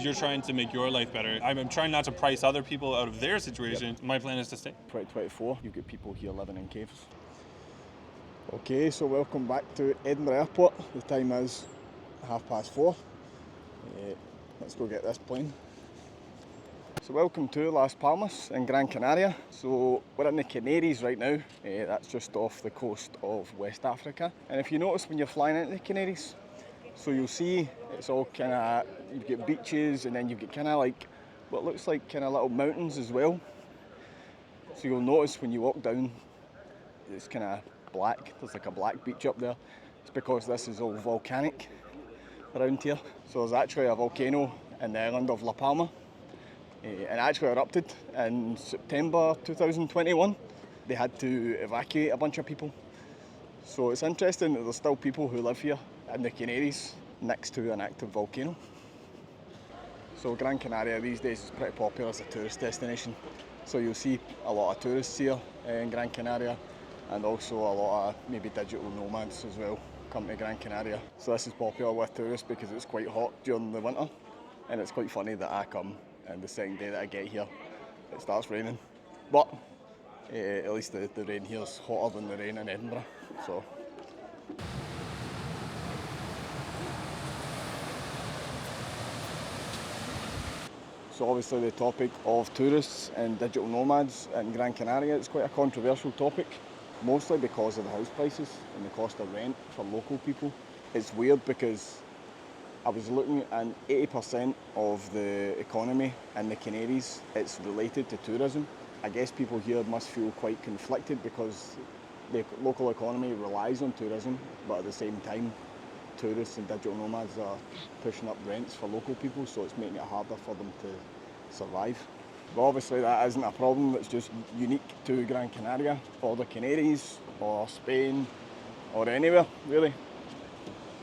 you're trying to make your life better. I'm trying not to price other people out of their situation. Yep. My plan is to stay. 2024, you've got people here living in caves. Okay, so welcome back to Edinburgh Airport. The time is 4:30. Let's go get this plane. So welcome to Las Palmas in Gran Canaria. So we're in the Canaries right now. That's just off the coast of West Africa. And if you notice when you're flying into the Canaries, so you'll see it's all kind of, you've got beaches and then you've got kind of like what looks like kind of little mountains as well. So you'll notice when you walk down, it's kind of black. There's like a black beach up there. It's because this is all volcanic around here. So there's actually a volcano in the island of La Palma. And actually erupted in September 2021. They had to evacuate a bunch of people. So it's interesting that there's still people who live here in the Canaries next to an active volcano. So Gran Canaria these days is pretty popular as a tourist destination. So you'll see a lot of tourists here in Gran Canaria, and also a lot of maybe digital nomads as well come to Gran Canaria. So this is popular with tourists because it's quite hot during the winter, and it's quite funny that I come and the second day that I get here it starts raining. But at least the rain here is hotter than the rain in Edinburgh. So obviously the topic of tourists and digital nomads in Gran Canaria is quite a controversial topic, mostly because of the house prices and the cost of rent for local people. It's weird because I was looking and 80% of the economy in the Canaries, it's related to tourism. I guess people here must feel quite conflicted because the local economy relies on tourism, but at the same time, tourists and digital nomads are pushing up rents for local people, so it's making it harder for them to survive. But obviously that isn't a problem that's just unique to Gran Canaria or the Canaries or Spain or anywhere really.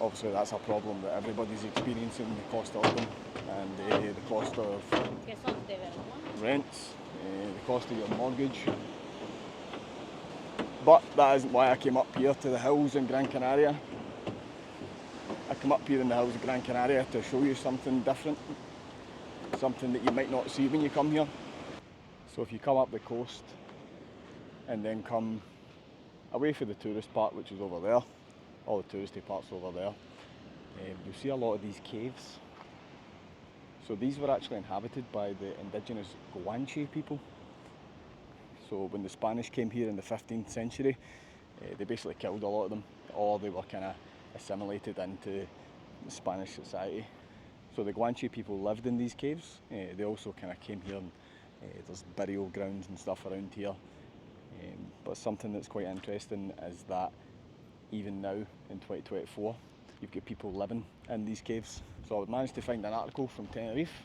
Obviously that's a problem that everybody's experiencing, the cost of them and the cost of rents, the cost of your mortgage. But that isn't why I came up here to the hills in Gran Canaria. I come up here in the hills of Gran Canaria to show you something different, something that you might not see when you come here. So if you come up the coast and then come away from the tourist part, which is over there, all the touristy parts over there, you'll see a lot of these caves. So these were actually inhabited by the indigenous Guanche people. So when the Spanish came here in the 15th century, they basically killed a lot of them, or they were kind of assimilated into Spanish society. So the Guanche people lived in these caves. They also kind of came here and there's burial grounds and stuff around here. But something that's quite interesting is that even now in 2024, you've got people living in these caves. So I managed to find an article from Tenerife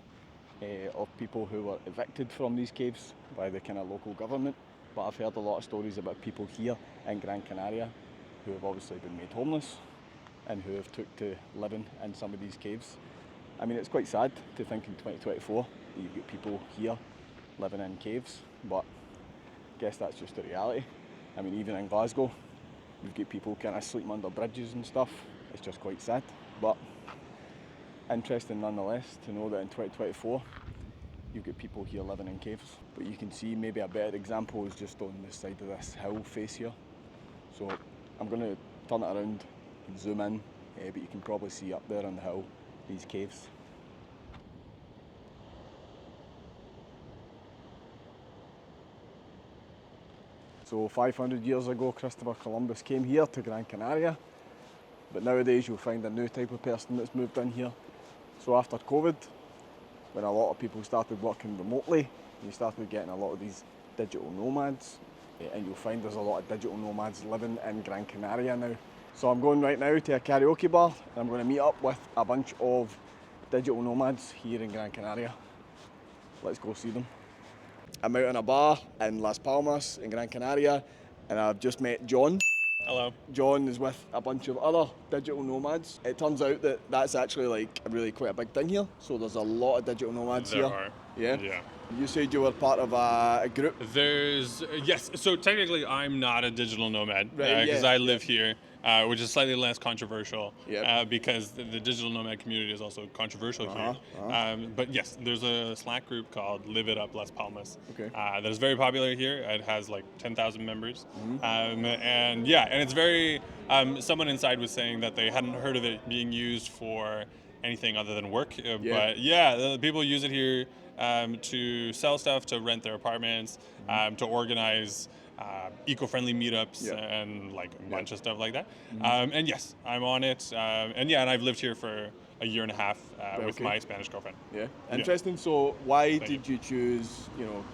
of people who were evicted from these caves by the kind of local government. But I've heard a lot of stories about people here in Gran Canaria who have obviously been made homeless and who have took to living in some of these caves. I mean, it's quite sad to think in 2024 that you've got people here living in caves, but I guess that's just the reality. I mean, even in Glasgow, you've got people kind of sleeping under bridges and stuff. It's just quite sad, but interesting nonetheless to know that in 2024 you've got people here living in caves. But you can see maybe a better example is just on the side of this hill face here. So I'm going to turn it around and zoom in, but you can probably see up there on the hill these caves. So 500 years ago Christopher Columbus came here to Gran Canaria, but nowadays you'll find a new type of person that's moved in here. So after COVID, when a lot of people started working remotely, you started getting a lot of these digital nomads, and you'll find there's a lot of digital nomads living in Gran Canaria now. So I'm going right now to a karaoke bar, and I'm going to meet up with a bunch of digital nomads here in Gran Canaria. Let's go see them. I'm out in a bar in Las Palmas in Gran Canaria, and I've just met John. Hello. John is with a bunch of other digital nomads. It turns out that that's actually like really quite a big thing here. So there's a lot of digital nomads here. There are. Yeah? You said you were part of a group? Yes. So technically I'm not a digital nomad Right, because I live here. which is slightly less controversial Yep. because the digital nomad community is also controversial here. But yes, there's a Slack group called Live It Up Las Palmas Okay. that is very popular here. It has like 10,000 members. And yeah, and it's very, someone inside was saying that they hadn't heard of it being used for anything other than work. But yeah, the people use it here to sell stuff, to rent their apartments, to organize eco-friendly meetups and like a bunch of stuff like that. And yes, I'm on it. And yeah, and I've lived here for a year and a half with my Spanish girlfriend. Yeah, interesting. So why did you choose,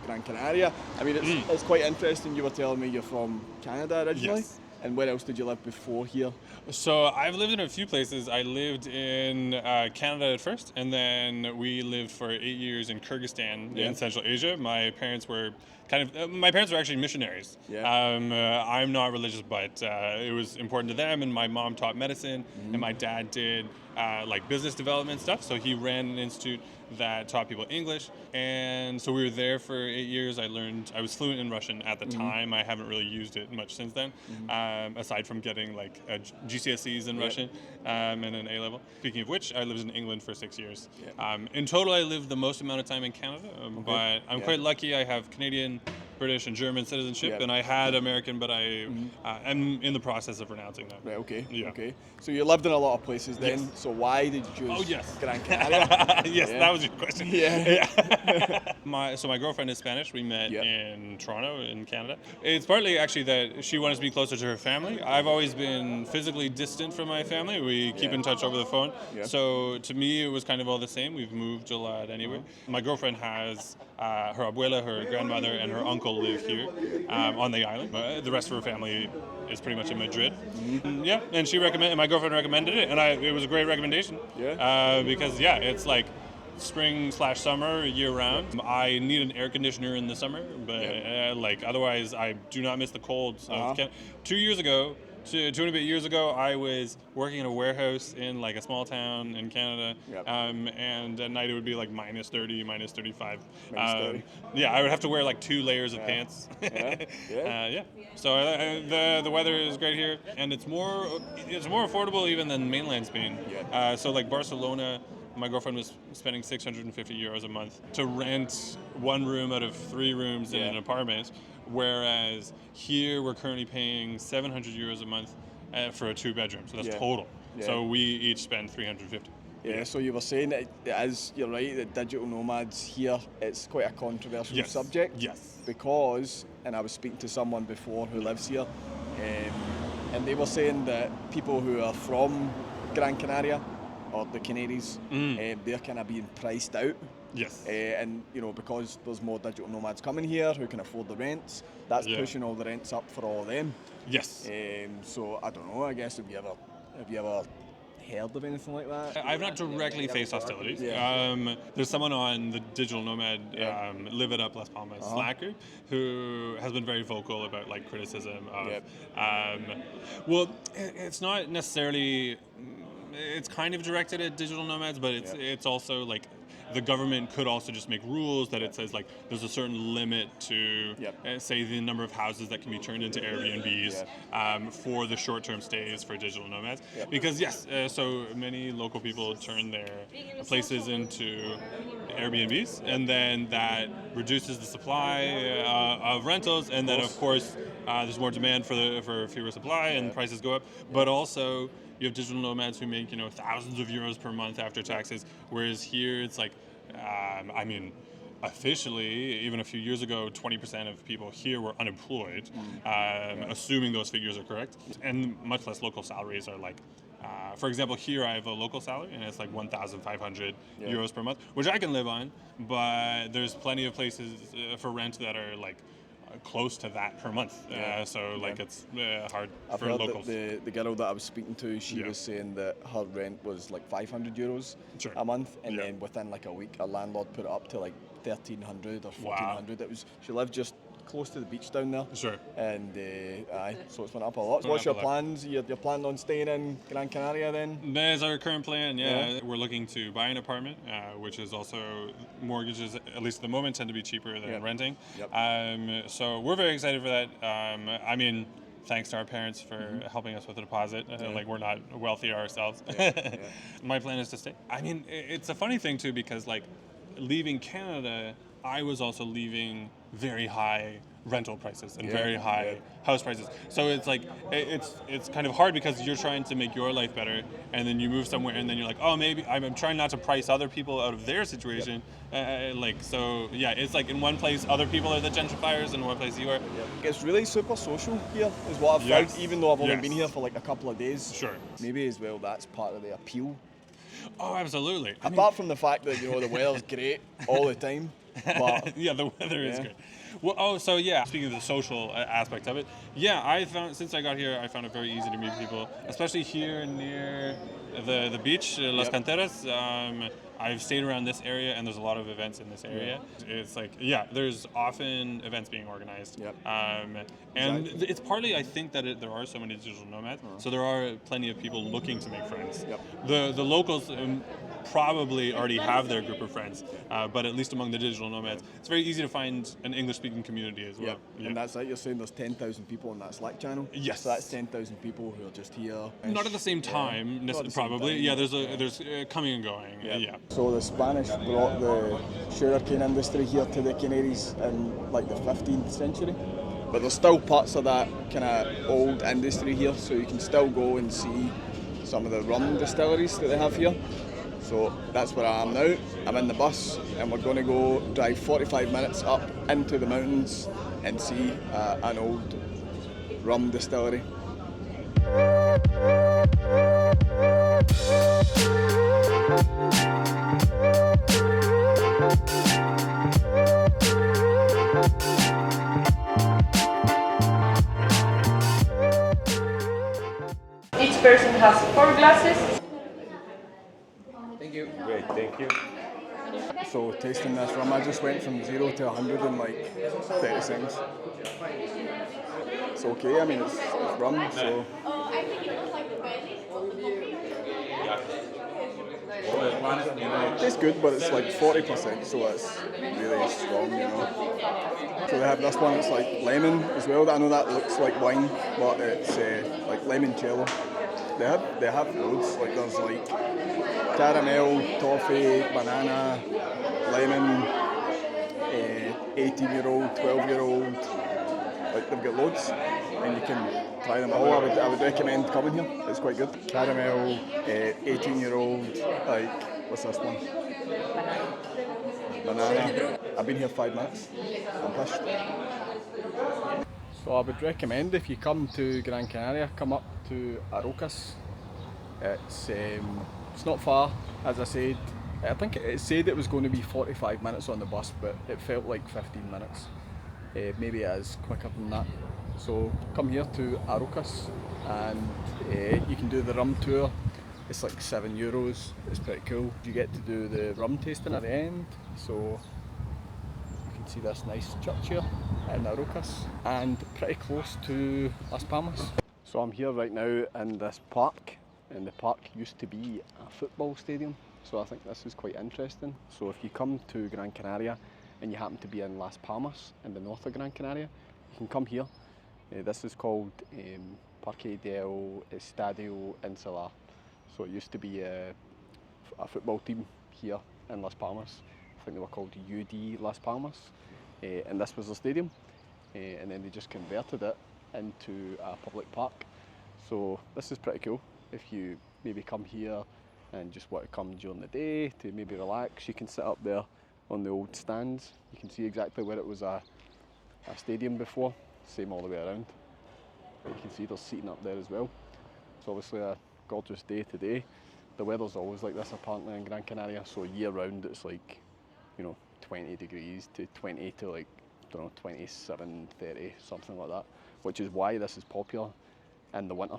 Gran Canaria? I mean, it's quite interesting. You were telling me you're from Canada originally. Yes. And where else did you live before here? So I've lived in a few places. I lived in Canada at first, and then we lived for 8 years in Kyrgyzstan in Central Asia. My parents were actually missionaries. I'm not religious, but it was important to them, and my mom taught medicine, and my dad did like business development stuff. So he ran an institute that taught people English, and so we were there for 8 years. I was fluent in Russian at the time. I haven't really used it much since then, aside from getting like GCSEs in Russian and an A level. Speaking of which, I lived in England for 6 years. In total, I lived the most amount of time in Canada, but I'm quite lucky. I have Canadian, British, and German citizenship, and I had American, but I am in the process of renouncing that. Right, okay. Yeah. Okay. So you lived in a lot of places then. Yes. So why did you choose Gran Canaria? Yes, that was your question. Yeah. My girlfriend is Spanish. We met in Toronto, in Canada. It's partly actually that she wanted to be closer to her family. I've always been physically distant from my family. We keep in touch over the phone. So to me, it was kind of all the same. We've moved a lot anyway. My girlfriend has her abuela, her grandmother, and her uncle live here on the island. The rest of her family is pretty much in Madrid. Yeah, and my girlfriend recommended it, and it was a great recommendation. Because it's like spring/summer year round. I need an air conditioner in the summer, but like otherwise I do not miss the cold. 2 years ago, two and a bit years ago, I was working in a warehouse in like a small town in Canada, and at night it would be like minus 30, minus 35. Yeah, I would have to wear like 2 layers of pants. So the weather is great here, and it's more affordable even than mainland Spain. So like Barcelona, my girlfriend was spending 650 euros a month to rent 1 room out of 3 rooms in an apartment, whereas here we're currently paying 700 euros a month for a 2-bedroom. So that's total. So we each spend 350. So you were saying that you're right, that digital nomads here, it's quite a controversial subject. Because, and I was speaking to someone before who lives here, and they were saying that people who are from Gran Canaria, or the Canaries, they're kind of being priced out. And because there's more digital nomads coming here who can afford the rents, that's pushing all the rents up for all of them. So I don't know, I guess have you ever heard of anything like that? I've not directly faced hostilities. There's someone on the Digital Nomad Live It Up Las Palmas Slack group who has been very vocal about like criticism of well, it's not necessarily, it's kind of directed at digital nomads, but it's also like the government could also just make rules that it says like there's a certain limit to say the number of houses that can be turned into Airbnbs for the short-term stays for digital nomads. Because so many local people turn their places into Airbnbs, and then that reduces the supply of rentals, and then of course there's more demand for fewer supply, and prices go up. But also you have digital nomads who make thousands of euros per month after taxes, whereas here it's like, I mean, officially, even a few years ago, 20% of people here were unemployed, assuming those figures are correct, and much less local salaries are like, for example, here I have a local salary, and it's like 1,500 euros per month, which I can live on, but there's plenty of places for rent that are like close to that per month. It's hard I've for heard locals. That the girl that I was speaking to, she was saying that her rent was like 500 euros a month, and then within like a week, a landlord put it up to like 1,300 or 1,400. It was, she lived just close to the beach down there. And so it's went up a lot. What's your plans? You're planning on staying in Gran Canaria then? That is our current plan, We're looking to buy an apartment, which is also, mortgages, at least at the moment, tend to be cheaper than renting. So we're very excited for that. I mean, thanks to our parents for helping us with the deposit. Like, we're not wealthy ourselves. My plan is to stay. I mean, it's a funny thing too, because like leaving Canada, I was also leaving very high rental prices and very high house prices. So it's like it's kind of hard because you're trying to make your life better, and then you move somewhere, and then you're like, oh, maybe I'm trying not to price other people out of their situation. It's like in one place other people are the gentrifiers, and in one place you are. It's really super social here, is what I've found, even though I've only been here for like a couple of days. Sure. Maybe as well that's part of the appeal. Oh, absolutely. Apart from the fact that, the weather's great all the time. But yeah, the weather is great. Well, speaking of the social aspect of it, I found, since I got here, I found it very easy to meet people, especially here near the beach, Las Canteras. I've stayed around this area, and there's a lot of events in this area. It's like, there's often events being organized. And it's partly, I think, that there are so many digital nomads, so there are plenty of people looking to make friends. The locals probably already have their group of friends, but at least among the digital nomads, it's very easy to find an English-speaking community as well. And that's like you're saying, there's 10,000 people on that Slack channel. Yes. So that's 10,000 people who are just here. Not at the same time, probably. Yeah, there's coming and going. So the Spanish brought the sugarcane industry here to the Canaries in like the 15th century. But there's still parts of that kind of old industry here, so you can still go and see some of the rum distilleries that they have here. So that's where I am now. I'm in the bus, and we're going to go drive 45 minutes up into the mountains and see an old rum distillery. Each person has 4 glasses. Thank you. Great, thank you. So tasting this rum, I just went from 0 to 100 in like 30 seconds. It's okay, I mean it's rum, so... It tastes good, but it's like 40%, so it's really strong, So they have this one, it's like lemon as well. I know that looks like wine, but it's like limoncello. They have loads, like there's like caramel, toffee, banana, lemon, 18-year-old, 12-year-old. Like they've got loads, and you can try them all. I would recommend coming here. It's quite good. Caramel, 18-year-old. Like what's this one? Banana. I've been here 5 minutes. I'm pushed. So I would recommend, if you come to Gran Canaria, come up to Arocas. It's not far, as I said. I think it said it was going to be 45 minutes on the bus, but it felt like 15 minutes. Maybe it is quicker than that. So come here to Arocas, and you can do the rum tour. It's like €7. It's pretty cool. You get to do the rum tasting at the end. So you can see this nice church here in Arocas, and pretty close to Las Palmas. So I'm here right now in this park, and the park used to be a football stadium. So I think this is quite interesting. So if you come to Gran Canaria and you happen to be in Las Palmas in the north of Gran Canaria, you can come here. This is called Parque del Estadio Insular. So it used to be a football team here in Las Palmas. I think they were called UD Las Palmas, and this was the stadium. And then they just converted it into a public park. So this is pretty cool. If you maybe come here and just want to come during the day to maybe relax, you can sit up there on the old stands. You can see exactly where it was a stadium before, same all the way around. But you can see there's seating up there as well. It's obviously a gorgeous day today. The weather's always like this apparently in Gran Canaria, so year round it's like, 20 degrees to 20 to like, 27, 30, something like that, which is why this is popular in the winter.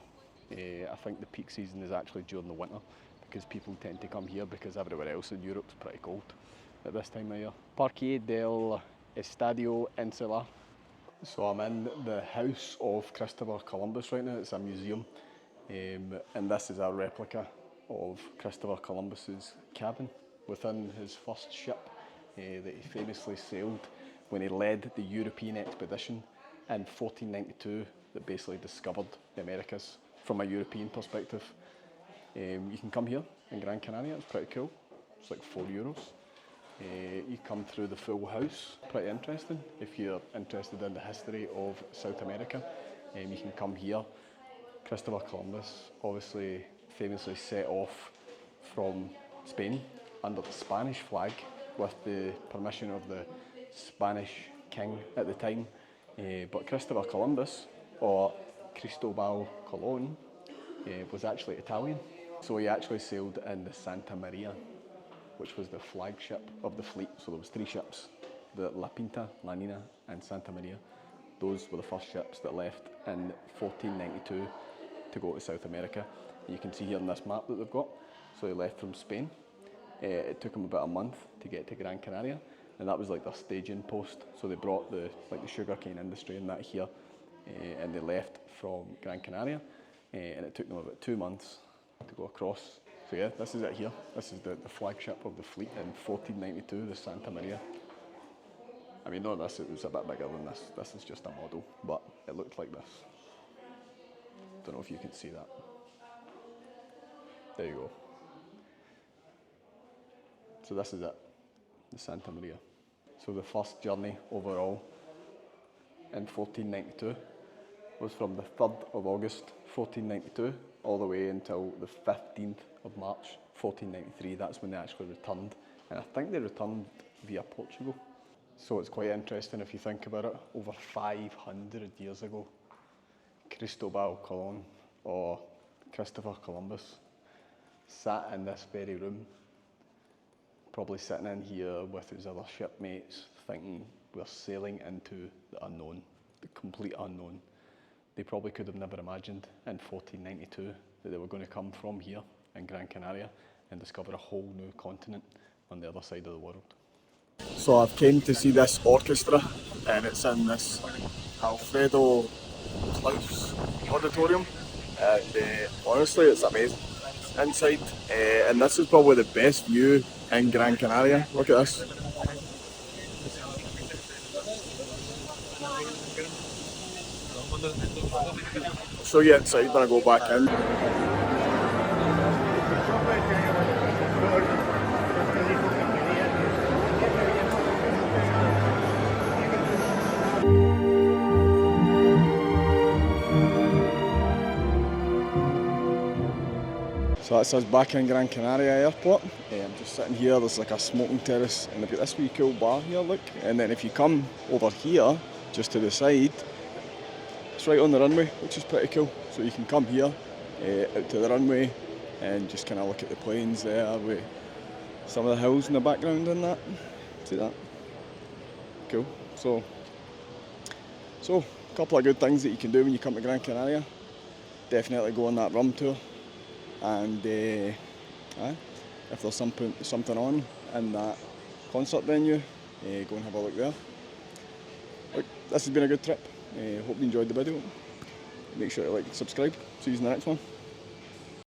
I think the peak season is actually during the winter, because people tend to come here because everywhere else in Europe's pretty cold at this time of year. Parque del Estadio Insular. So I'm in the house of Christopher Columbus right now. It's a museum, and this is a replica of Christopher Columbus's cabin within his first ship that he famously sailed when he led the European expedition in 1492 that basically discovered the Americas from a European perspective. You can come here in Gran Canaria, it's pretty cool. It's like €4. You come through the full house, pretty interesting. If you're interested in the history of South America, you can come here. Christopher Columbus obviously famously set off from Spain under the Spanish flag with the permission of the Spanish king at the time. But Christopher Columbus, or Cristobal Colon, was actually Italian. So he actually sailed in the Santa Maria, which was the flagship of the fleet. So there was 3 ships, the La Pinta, La Nina and Santa Maria. Those were the first ships that left in 1492 to go to South America. And you can see here on this map that they've got. So they left from Spain. It took them about a month to get to Gran Canaria, and that was like their staging post. So they brought the sugarcane industry and that here, and they left from Gran Canaria, and it took them about 2 months to go across. So yeah, this is it here. This is the flagship of the fleet in 1492, the Santa Maria. I mean, no, it was a bit bigger than this. This is just a model, but it looked like this. Don't know if you can see that. There you go. So this is it, the Santa Maria. So the first journey overall in 1492 was from the 3rd of August 1492 all the way until the 15th of March 1493. That's when they actually returned, and I think they returned via Portugal. So it's quite interesting if you think about it. Over 500 years ago, Cristobal Colon, or Christopher Columbus, sat in this very room, probably sitting in here with his other shipmates, thinking we're sailing into the unknown, the complete unknown. They probably could have never imagined in 1492 that they were going to come from here in Gran Canaria and discover a whole new continent on the other side of the world. So I've came to see this orchestra, and it's in this Alfredo Klaus auditorium, and honestly it's amazing inside, and this is probably the best view in Gran Canaria. Look at this. I'll show you inside when I go back in. So that's us back in Gran Canaria airport. I'm just sitting here, there's like a smoking terrace, and they've got this wee cool bar here, look. And then if you come over here, just to the side, it's right on the runway, which is pretty cool. So you can come here, out to the runway, and just kind of look at the planes there with some of the hills in the background and that. See that? Cool. So a couple of good things that you can do when you come to Gran Canaria. Definitely go on that rum tour. And if there's something on in that concert venue, go and have a look there. Look, this has been a good trip. Hope you enjoyed the video. Make sure to like and subscribe. See you in the next one.